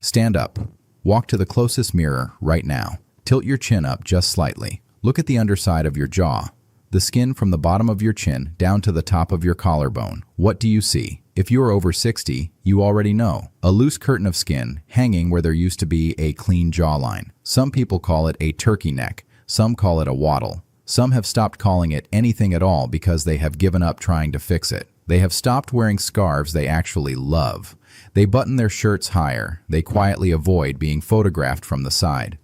Stand up. Walk to the closest mirror right now. Tilt your chin up just slightly. Look at the underside of your jaw. The skin from the bottom of your chin down to the top of your collarbone. What do you see? If you are over 60, you already know. A loose curtain of skin hanging where there used to be a clean jawline. Some people call it a turkey neck. Some call it a waddle. Some have stopped calling it anything at all because they have given up trying to fix it. They have stopped wearing scarves they actually love. They button their shirts higher. They quietly avoid being photographed from the side.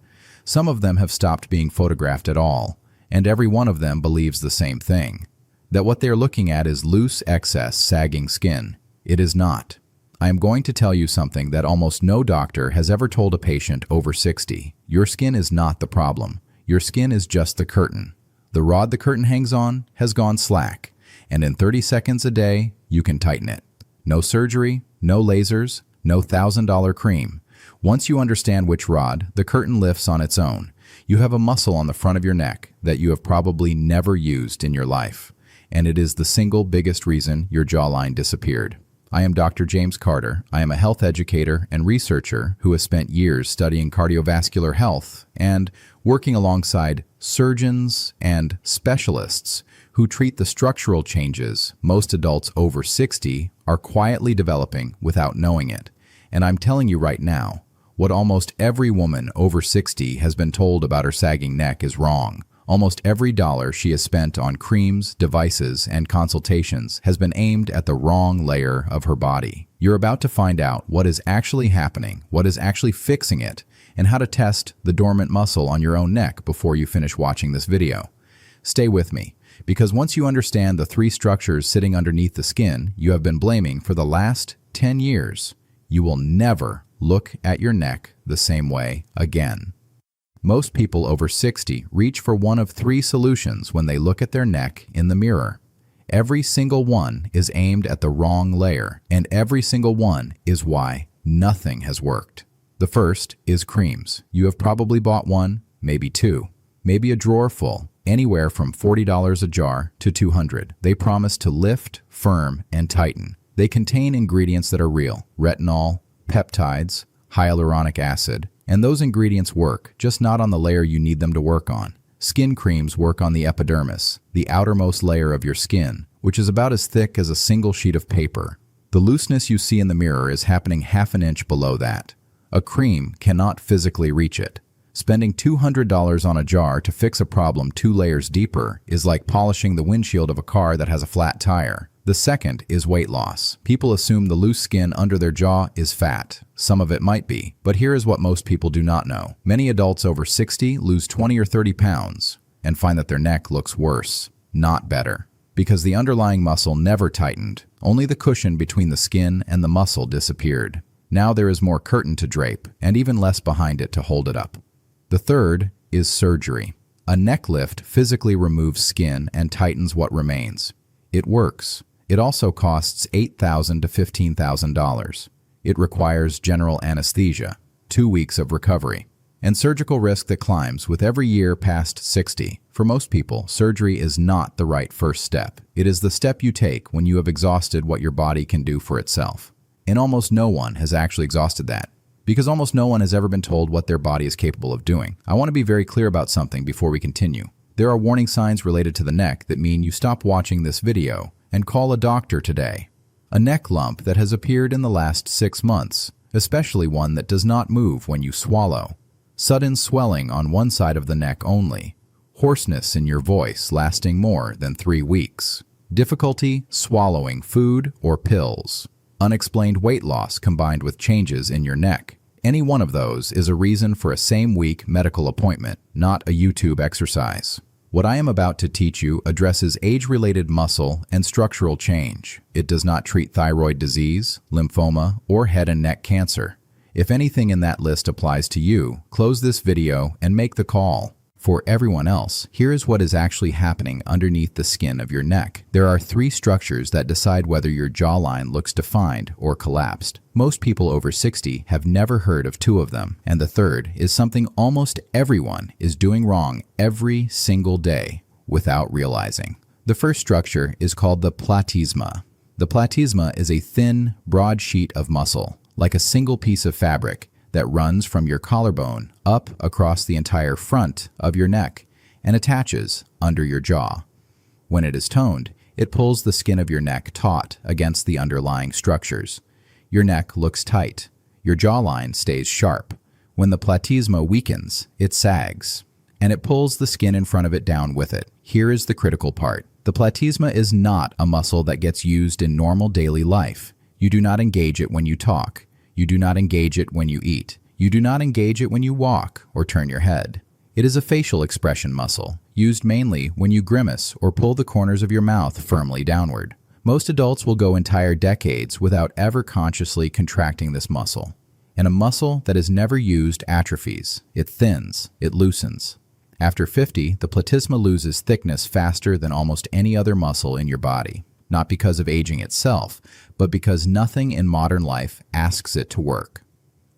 Some of them have stopped being photographed at all, and every one of them believes the same thing, that what they're looking at is loose, excess, sagging skin. It is not. I am going to tell you something that almost no doctor has ever told a patient over 60. Your skin is not the problem. Your skin is just the curtain. The rod the curtain hangs on has gone slack, and in 30 seconds a day, you can tighten it. No surgery, no lasers, no $1,000 cream. Once you understand which rod, the curtain lifts on its own. You have a muscle on the front of your neck that you have probably never used in your life, and it is the single biggest reason your jawline disappeared. I am Dr. James Carter. I am a health educator and researcher who has spent years studying cardiovascular health and working alongside surgeons and specialists who treat the structural changes most adults over 60 are quietly developing without knowing it. And I'm telling you right now, what almost every woman over 60 has been told about her sagging neck is wrong. Almost every dollar she has spent on creams, devices, and consultations has been aimed at the wrong layer of her body. You're about to find out what is actually happening, what is actually fixing it, and how to test the dormant muscle on your own neck before you finish watching this video. Stay with me, because once you understand the three structures sitting underneath the skin you have been blaming for the last 10 years, you will never look at your neck the same way again. Most people over 60 reach for one of three solutions when they look at their neck in the mirror. Every single one is aimed at the wrong layer, and every single one is why nothing has worked. The first is creams. You have probably bought one, maybe two, maybe a drawer full, anywhere from $40 a jar to $200. They promise to lift, firm, and tighten. They contain ingredients that are real: retinol, peptides, hyaluronic acid, and those ingredients work, just not on the layer you need them to work on. Skin creams work on the epidermis, the outermost layer of your skin, which is about as thick as a single sheet of paper. The looseness you see in the mirror is happening half an inch below that. A cream cannot physically reach it. Spending $200 on a jar to fix a problem 2 layers deeper is like polishing the windshield of a car that has a flat tire. The second is weight loss. People assume the loose skin under their jaw is fat. Some of it might be, but here is what most people do not know. Many adults over 60 lose 20 or 30 pounds and find that their neck looks worse, not better, because the underlying muscle never tightened. Only the cushion between the skin and the muscle disappeared. Now there is more curtain to drape and even less behind it to hold it up. The third is surgery. A neck lift physically removes skin and tightens what remains. It works. It also costs $8,000 to $15,000. It requires general anesthesia, 2 weeks of recovery, and surgical risk that climbs with every year past 60. For most people, surgery is not the right first step. It is the step you take when you have exhausted what your body can do for itself. And almost no one has actually exhausted that, because almost no one has ever been told what their body is capable of doing. I want to be very clear about something before we continue. There are warning signs related to the neck that mean you stop watching this video and call a doctor today. A neck lump that has appeared in the last 6 months, especially one that does not move when you swallow. Sudden swelling on one side of the neck only. Hoarseness in your voice lasting more than 3 weeks. Difficulty swallowing food or pills. Unexplained weight loss combined with changes in your neck. Any one of those is a reason for a same-week medical appointment, not a YouTube exercise. What I am about to teach you addresses age-related muscle and structural change. It does not treat thyroid disease, lymphoma, or head and neck cancer. If anything in that list applies to you, close this video and make the call. For everyone else, here is what is actually happening underneath the skin of your neck. There are 3 structures that decide whether your jawline looks defined or collapsed. Most people over 60 have never heard of 2 of them, and the third is something almost everyone is doing wrong every single day without realizing. The first structure is called the platysma. The platysma is a thin, broad sheet of muscle, like a single piece of fabric, that runs from your collarbone up across the entire front of your neck and attaches under your jaw. When it is toned, it pulls the skin of your neck taut against the underlying structures. Your neck looks tight. Your jawline stays sharp. When the platysma weakens, it sags, and it pulls the skin in front of it down with it. Here is the critical part. The platysma is not a muscle that gets used in normal daily life. You do not engage it when you talk. You do not engage it when you eat. You do not engage it when you walk or turn your head. It is a facial expression muscle, used mainly when you grimace or pull the corners of your mouth firmly downward. Most adults will go entire decades without ever consciously contracting this muscle. And a muscle that is never used atrophies. It thins, it loosens. After 50, the platysma loses thickness faster than almost any other muscle in your body. Not because of aging itself, but because nothing in modern life asks it to work.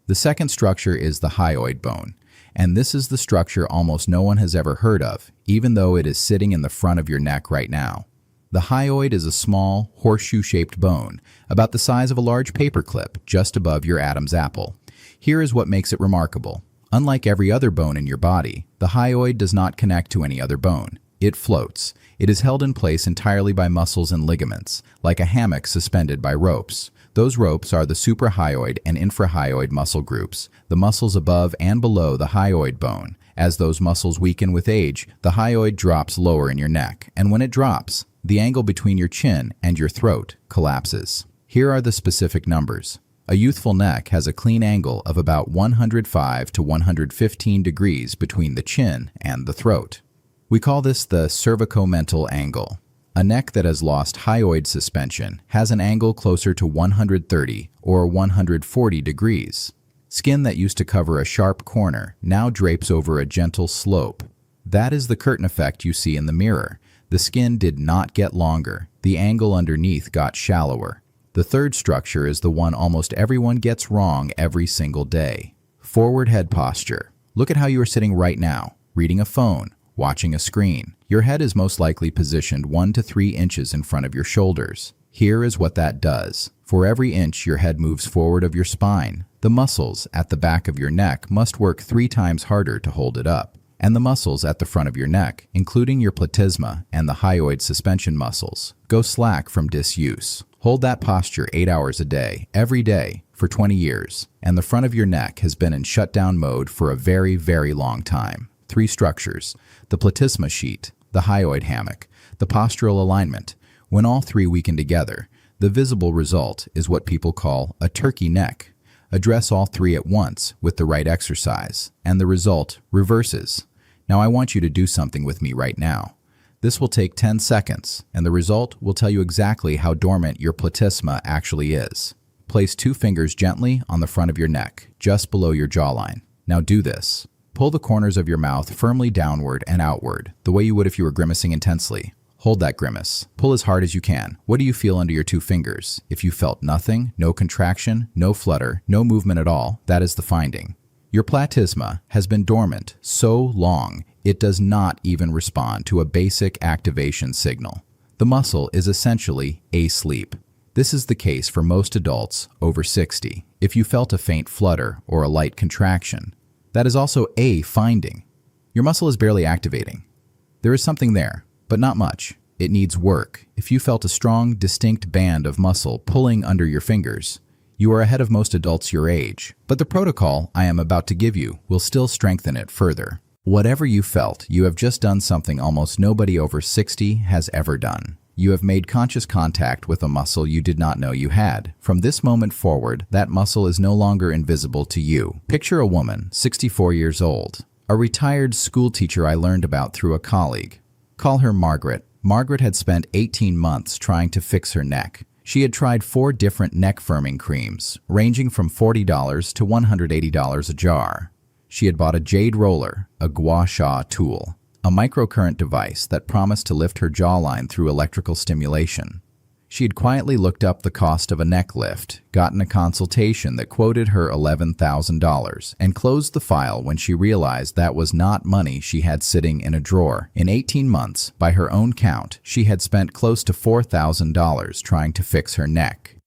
The second structure is the hyoid bone, and this is the structure almost no one has ever heard of, even though it is sitting in the front of your neck right now. The hyoid is a small, horseshoe-shaped bone, about the size of a large paperclip, just above your Adam's apple. Here is what makes it remarkable. Unlike every other bone in your body, the hyoid does not connect to any other bone. It floats. It is held in place entirely by muscles and ligaments, like a hammock suspended by ropes. Those ropes are the suprahyoid and infrahyoid muscle groups, the muscles above and below the hyoid bone. As those muscles weaken with age, the hyoid drops lower in your neck, and when it drops, the angle between your chin and your throat collapses. Here are the specific numbers. A youthful neck has a clean angle of about 105 to 115 degrees between the chin and the throat. We call this the cervicomental angle. A neck that has lost hyoid suspension has an angle closer to 130 or 140 degrees. Skin that used to cover a sharp corner now drapes over a gentle slope. That is the curtain effect you see in the mirror. The skin did not get longer. The angle underneath got shallower. The third structure is the one almost everyone gets wrong every single day. Forward head posture. Look at how you are sitting right now, reading a phone, watching a screen. Your head is most likely positioned 1 to 3 inches in front of your shoulders. Here is what that does. For every inch your head moves forward of your spine, the muscles at the back of your neck must work 3 times harder to hold it up. And the muscles at the front of your neck, including your platysma and the hyoid suspension muscles, go slack from disuse. Hold that posture 8 hours a day, every day, for 20 years, and the front of your neck has been in shutdown mode for a very, very long time. 3 structures: the platysma sheet, the hyoid hammock, the postural alignment. When all 3 weaken together, the visible result is what people call a turkey neck. Address all 3 at once with the right exercise, and the result reverses. Now I want you to do something with me right now. This will take 10 seconds, and the result will tell you exactly how dormant your platysma actually is. Place 2 fingers gently on the front of your neck, just below your jawline. Now do this. Pull the corners of your mouth firmly downward and outward, the way you would if you were grimacing intensely. Hold that grimace. Pull as hard as you can. What do you feel under your 2 fingers? If you felt nothing, no contraction, no flutter, no movement at all, that is the finding. Your platysma has been dormant so long, it does not even respond to a basic activation signal. The muscle is essentially asleep. This is the case for most adults over 60. If you felt a faint flutter or a light contraction, that is also a finding. Your muscle is barely activating. There is something there, but not much. It needs work. If you felt a strong, distinct band of muscle pulling under your fingers, you are ahead of most adults your age. But the protocol I am about to give you will still strengthen it further. Whatever you felt, you have just done something almost nobody over 60 has ever done. You have made conscious contact with a muscle you did not know you had. From this moment forward, that muscle is no longer invisible to you. Picture a woman, 64 years old, a retired school teacher I learned about through a colleague. Call her Margaret. Margaret had spent 18 months trying to fix her neck. She had tried 4 different neck firming creams, ranging from $40 to $180 a jar. She had bought a jade roller, a gua sha tool, a microcurrent device that promised to lift her jawline through electrical stimulation. She had quietly looked up the cost of a neck lift, gotten a consultation that quoted her $11,000, and closed the file when she realized that was not money she had sitting in a drawer. In 18 months, by her own count, she had spent close to $4,000 trying to fix her neck.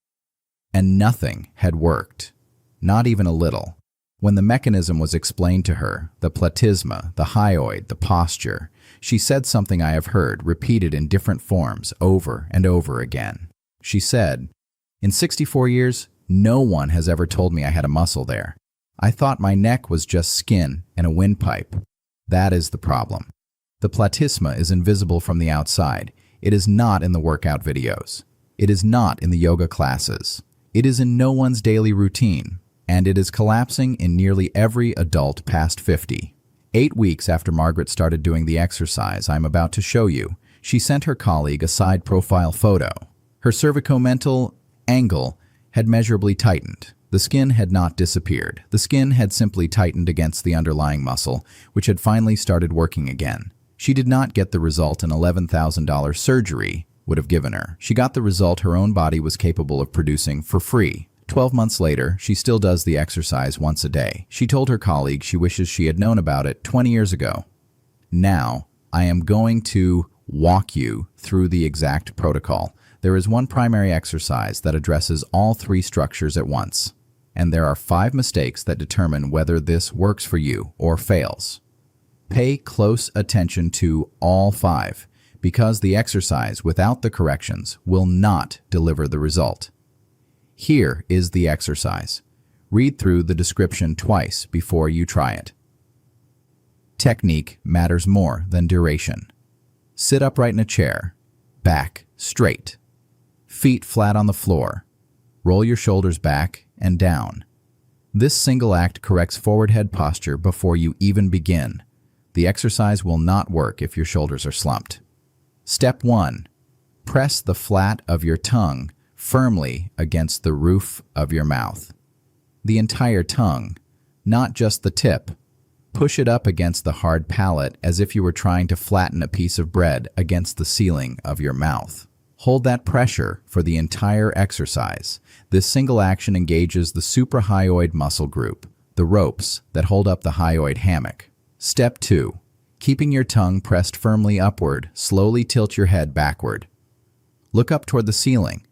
And nothing had worked. Not even a little. When the mechanism was explained to her, the platysma, the hyoid, the posture, she said something I have heard repeated in different forms over and over again. She said, "In 64 years, no one has ever told me I had a muscle there. I thought my neck was just skin and a windpipe." That is the problem. The platysma is invisible from the outside. It is not in the workout videos. It is not in the yoga classes. It is in no one's daily routine. And it is collapsing in nearly every adult past 50. 8 weeks after Margaret started doing the exercise I'm about to show you, she sent her colleague a side profile photo. Her cervicomental angle had measurably tightened. The skin had not disappeared. The skin had simply tightened against the underlying muscle, which had finally started working again. She did not get the result an $11,000 surgery would have given her. She got the result her own body was capable of producing for free. 12 months later, she still does the exercise once a day. She told her colleague she wishes she had known about it 20 years ago. Now, I am going to walk you through the exact protocol. There is one primary exercise that addresses all 3 structures at once, and there are 5 mistakes that determine whether this works for you or fails. Pay close attention to all 5, because the exercise without the corrections will not deliver the result. Here is the exercise. Read through the description twice before you try it. Technique matters more than duration. Sit upright in a chair, back straight, feet flat on the floor. Roll your shoulders back and down. This single act corrects forward head posture before you even begin. The exercise will not work if your shoulders are slumped. Step 1. Press the flat of your tongue firmly against the roof of your mouth. The entire tongue, not just the tip. Push it up against the hard palate as if you were trying to flatten a piece of bread against the ceiling of your mouth. Hold that pressure for the entire exercise. This single action engages the suprahyoid muscle group, the ropes that hold up the hyoid hammock. Step 2. Keeping your tongue pressed firmly upward, slowly tilt your head backward. Look up toward the ceiling.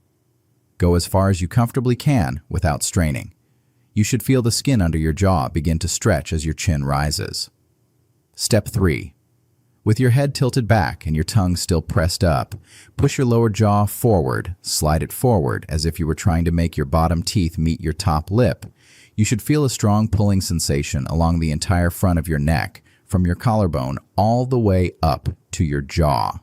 Go as far as you comfortably can without straining. You should feel the skin under your jaw begin to stretch as your chin rises. Step 3. With your head tilted back and your tongue still pressed up, push your lower jaw forward, slide it forward as if you were trying to make your bottom teeth meet your top lip. You should feel a strong pulling sensation along the entire front of your neck, from your collarbone all the way up to your jaw.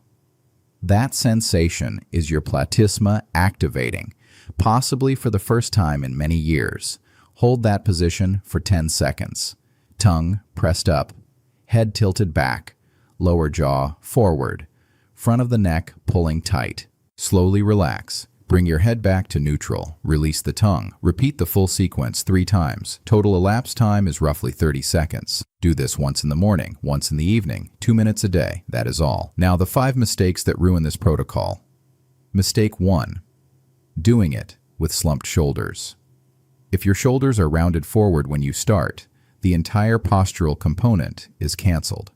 That sensation is your platysma activating, possibly for the first time in many years. Hold that position for 10 seconds. Tongue pressed up, head tilted back, lower jaw forward, front of the neck pulling tight. Slowly relax. Bring your head back to neutral. Release the tongue. Repeat the full sequence 3 times. Total elapsed time is roughly 30 seconds. Do this once in the morning, once in the evening, 2 minutes a day. That is all. Now, the 5 mistakes that ruin this protocol. Mistake 1. Doing it with slumped shoulders. If your shoulders are rounded forward when you start, the entire postural component is canceled.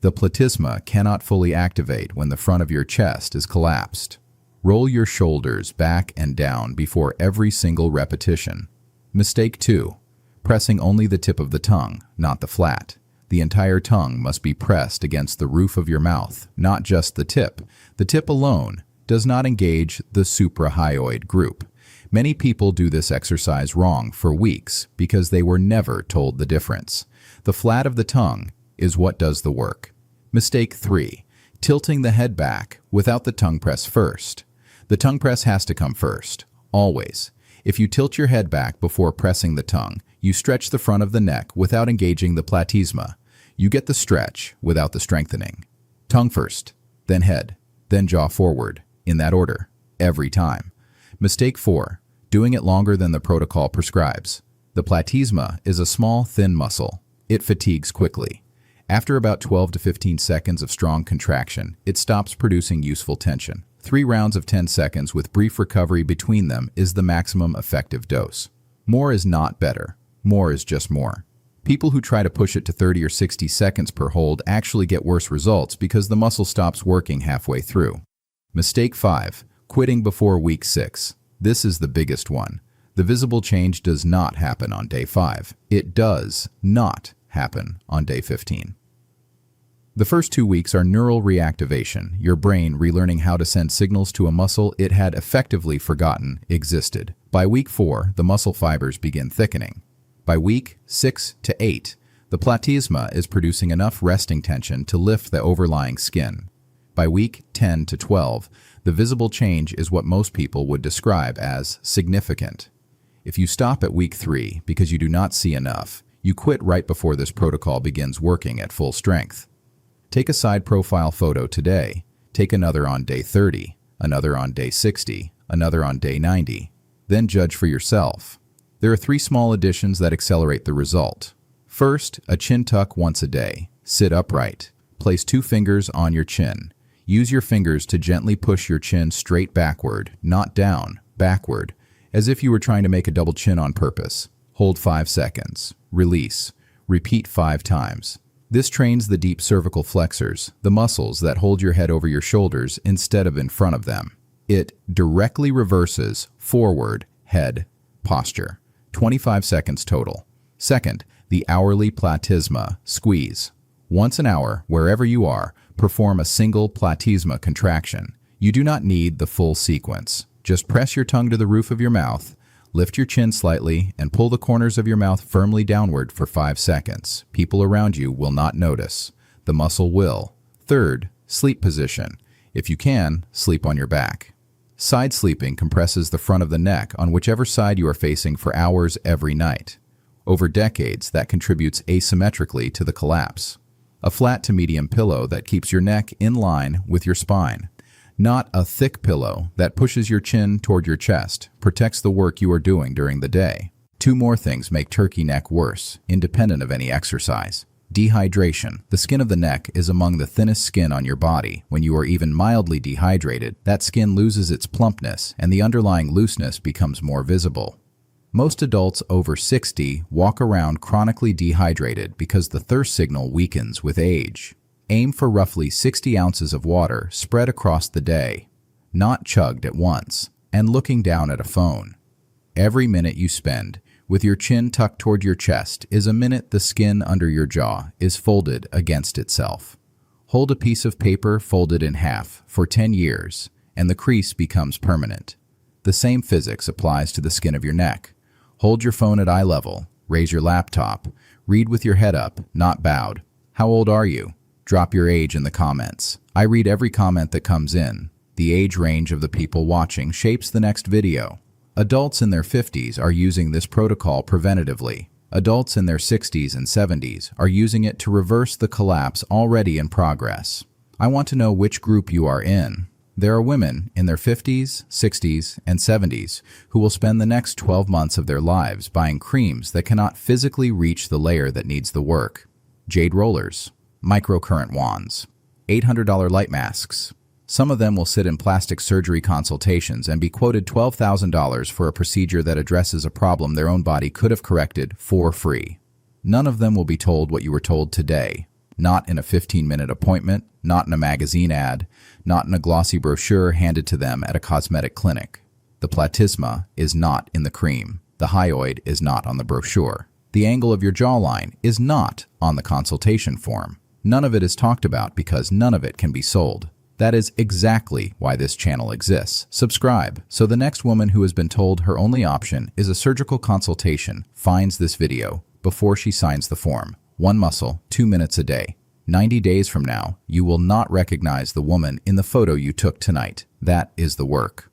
The platysma cannot fully activate when the front of your chest is collapsed. Roll your shoulders back and down before every single repetition. Mistake 2. Pressing only the tip of the tongue, not the flat. The entire tongue must be pressed against the roof of your mouth, not just the tip. The tip alone does not engage the suprahyoid group. Many people do this exercise wrong for weeks because they were never told the difference. The flat of the tongue is what does the work. Mistake 3. Tilting the head back without the tongue press first. The tongue press has to come first, always. If you tilt your head back before pressing the tongue, you stretch the front of the neck without engaging the platysma. You get the stretch without the strengthening. Tongue first, then head, then jaw forward, in that order, every time. Mistake 4. Doing it longer than the protocol prescribes. The platysma is a small, thin muscle. It fatigues quickly. After about 12 to 15 seconds of strong contraction, it stops producing useful tension. 3 rounds of 10 seconds with brief recovery between them is the maximum effective dose. More is not better. More is just more. People who try to push it to 30 or 60 seconds per hold actually get worse results because the muscle stops working halfway through. Mistake 5. Quitting before week 6. This is the biggest one. The visible change does not happen on day 5. It does not happen on day 15. The first 2 weeks are neural reactivation, your brain relearning how to send signals to a muscle it had effectively forgotten existed. By week 4, the muscle fibers begin thickening. By week 6 to 8, the platysma is producing enough resting tension to lift the overlying skin. By week 10 to 12, the visible change is what most people would describe as significant. If you stop at week 3 because you do not see enough, you quit right before this protocol begins working at full strength. Take a side profile photo today, take another on day 30, another on day 60, another on day 90. Then judge for yourself. There are 3 small additions that accelerate the result. First, a chin tuck once a day. Sit upright. Place 2 fingers on your chin. Use your fingers to gently push your chin straight backward, not down, backward, as if you were trying to make a double chin on purpose. Hold 5 seconds. Release. Repeat 5 times. This trains the deep cervical flexors, the muscles that hold your head over your shoulders instead of in front of them. It directly reverses forward head posture. 25 seconds total. Second, the hourly platysma squeeze. Once an hour, wherever you are, perform a single platysma contraction. You do not need the full sequence. Just press your tongue to the roof of your mouth, lift your chin slightly, and pull the corners of your mouth firmly downward for 5 seconds. People around you will not notice. The muscle will. Third, sleep position. If you can, sleep on your back. Side sleeping compresses the front of the neck on whichever side you are facing for hours every night. Over decades, that contributes asymmetrically to the collapse. A flat to medium pillow that keeps your neck in line with your spine. Not a thick pillow that pushes your chin toward your chest, protects the work you are doing during the day. 2 more things make turkey neck worse, independent of any exercise. Dehydration. The skin of the neck is among the thinnest skin on your body. When you are even mildly dehydrated, that skin loses its plumpness and the underlying looseness becomes more visible. Most adults over 60 walk around chronically dehydrated because the thirst signal weakens with age. Aim for roughly 60 ounces of water spread across the day, not chugged at once, and looking down at a phone. Every minute you spend with your chin tucked toward your chest is a minute the skin under your jaw is folded against itself. Hold a piece of paper folded in half for 10 years, and the crease becomes permanent. The same physics applies to the skin of your neck. Hold your phone at eye level, raise your laptop, read with your head up, not bowed. How old are you? Drop your age in the comments. I read every comment that comes in. The age range of the people watching shapes the next video. Adults in their 50s are using this protocol preventatively. Adults in their 60s and 70s are using it to reverse the collapse already in progress. I want to know which group you are in. There are women in their 50s, 60s, and 70s who will spend the next 12 months of their lives buying creams that cannot physically reach the layer that needs the work. Jade rollers, microcurrent wands, $800 light masks. Some of them will sit in plastic surgery consultations and be quoted $12,000 for a procedure that addresses a problem their own body could have corrected for free. None of them will be told what you were told today. Not in a 15-minute appointment, not in a magazine ad, not in a glossy brochure handed to them at a cosmetic clinic. The platysma is not in the cream. The hyoid is not on the brochure. The angle of your jawline is not on the consultation form. None of it is talked about because none of it can be sold. That is exactly why this channel exists. Subscribe so the next woman who has been told her only option is a surgical consultation finds this video before she signs the form. 1 muscle, 2 minutes a day. 90 days from now, you will not recognize the woman in the photo you took tonight. That is the work.